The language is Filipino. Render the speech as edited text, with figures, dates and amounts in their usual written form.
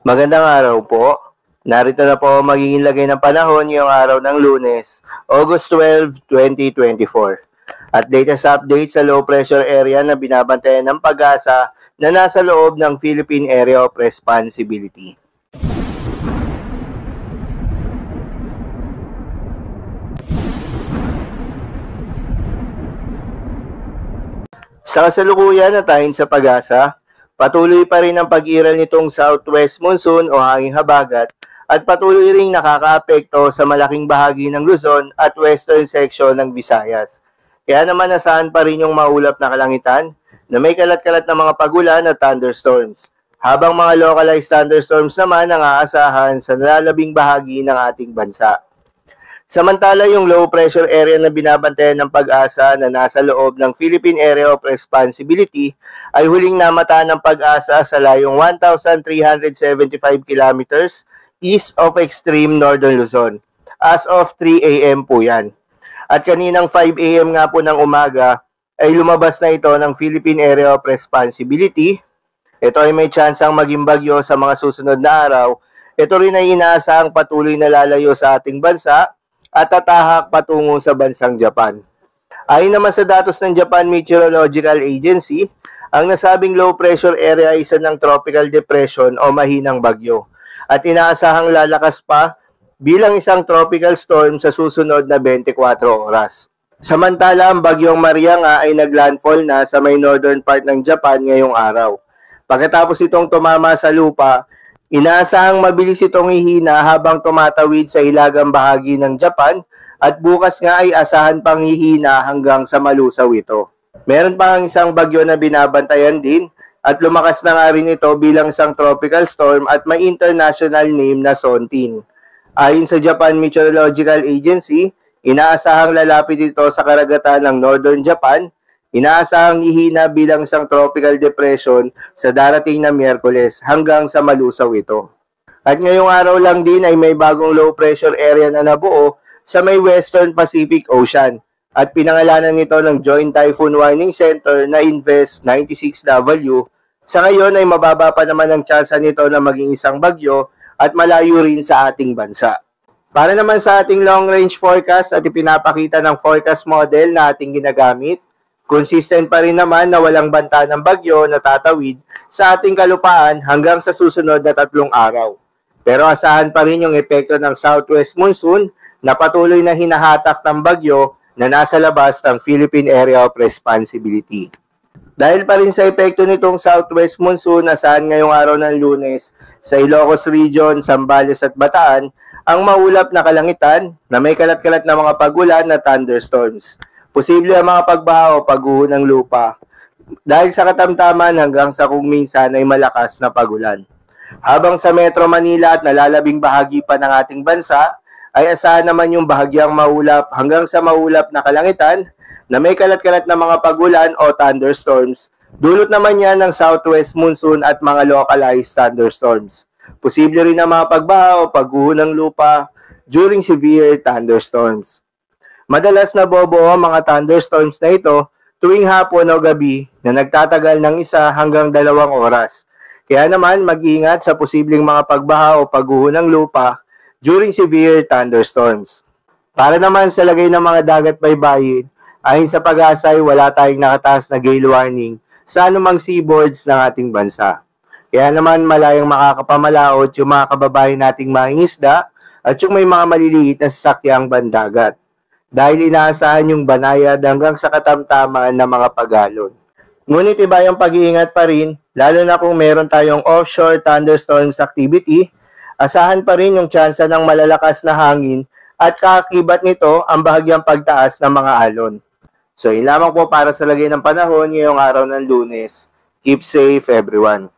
Magandang araw po. Narito na po ang magiging lagay ng panahon ngayong araw ng Lunes, August 12, 2024. At latest update sa low pressure area na binabantayan ng Pag-asa na nasa loob ng Philippine Area of Responsibility. Sa kasalukuyan na tayo sa Pag-asa, patuloy pa rin ang pag-iral nitong southwest monsoon o hanging habagat at patuloy ring nakakaapekto sa malaking bahagi ng Luzon at western section ng Visayas. Kaya naman nasaan pa rin yung maulap na kalangitan na may kalat-kalat na mga pagulan at thunderstorms. Habang mga localized thunderstorms naman ang aasahan sa nalalabing bahagi ng ating bansa. Samantala, yung low pressure area na binabantayan ng Pag-asa na nasa loob ng Philippine Area of Responsibility ay huling namataan ng Pag-asa sa layong 1,375 kilometers east of extreme northern Luzon. As of 3 a.m. po yan. At kaninang 5 a.m. nga po ng umaga ay lumabas na ito ng Philippine Area of Responsibility. Ito ay may tsansang maging bagyo sa mga susunod na araw. Ito rin ay inaasahang patuloy na lalayo sa ating bansa at tatahak patungo sa bansang Japan. Ayon naman sa datos ng Japan Meteorological Agency, ang nasabing low pressure area ay isa ng tropical depression o mahinang bagyo at inaasahang lalakas pa bilang isang tropical storm sa susunod na 24 oras. Samantala, ang bagyong Maria nga ay naglandfall na sa may northern part ng Japan ngayong araw. Pagkatapos itong tumama sa lupa, inaasahang mabilis itong hihina habang tumatawid sa hilagang bahagi ng Japan at bukas nga ay asahan pang hihina hanggang sa malusaw ito. Meron pa ang isang bagyo na binabantayan din at lumakas na nga rin ito bilang isang tropical storm at may international name na Sontin. Ayon sa Japan Meteorological Agency, inaasahang lalapit ito sa karagatan ng northern Japan. Inaasahang hihina bilang isang tropical depression sa darating na Miyerkules hanggang sa malusaw ito. At ngayong araw lang din ay may bagong low pressure area na nabuo sa may Western Pacific Ocean at pinangalanan nito ng Joint Typhoon Warning Center na Invest 96W. Sa ngayon ay mababa pa naman ang tsansa nito na maging isang bagyo at malayo rin sa ating bansa. Para naman sa ating long range forecast at ipinapakita ng forecast model na ating ginagamit, consistent pa rin naman na walang banta ng bagyo na tatawid sa ating kalupaan hanggang sa susunod na 3 araw. Pero asahan pa rin yung epekto ng southwest monsoon na patuloy na hinahatak ng bagyo na nasa labas ng Philippine Area of Responsibility. Dahil pa rin sa epekto nitong southwest monsoon, asahan ngayong araw ng Lunes sa Ilocos Region, Zambales at Bataan ang maulap na kalangitan na may kalat-kalat na mga pagulan na thunderstorms. Posible ang mga pagbaha o pagguho ng lupa dahil sa katamtaman hanggang sa kung minsan ay malakas na pagulan. Habang sa Metro Manila at nalalabing bahagi pa ng ating bansa, ay asahan naman yung bahagyang maulap hanggang sa maulap na kalangitan na may kalat-kalat na mga pagulan o thunderstorms. Dulot naman yan ng southwest monsoon at mga localized thunderstorms. Posible rin ang mga pagbaha o pagguho ng lupa during severe thunderstorms. Madalas nabobuo ang mga thunderstorms na ito tuwing hapon o gabi na nagtatagal ng 1 hanggang 2 oras. Kaya naman mag-ingat sa posibleng mga pagbaha o pagguho ng lupa during severe thunderstorms. Para naman sa lagay ng mga dagat baybayin, ayon sa Pag-asa ay wala tayong nakataas na gale warning sa anumang seaboards ng ating bansa. Kaya naman malayang makakapamalaot yung mga kababayan nating mangingisda at yung may mga maliliit na sasakyang bandagat. Dahil inaasahan yung banayad hanggang sa katamtaman ng mga pagalon. Ngunit iba yung pag-iingat pa rin, lalo na kung meron tayong offshore thunderstorms activity, asahan pa rin yung tsansa ng malalakas na hangin at kaakibat nito ang bahagyang pagtaas ng mga alon. So, yun lamang po para sa lagay ng panahon ngayong araw ng Lunes. Keep safe everyone.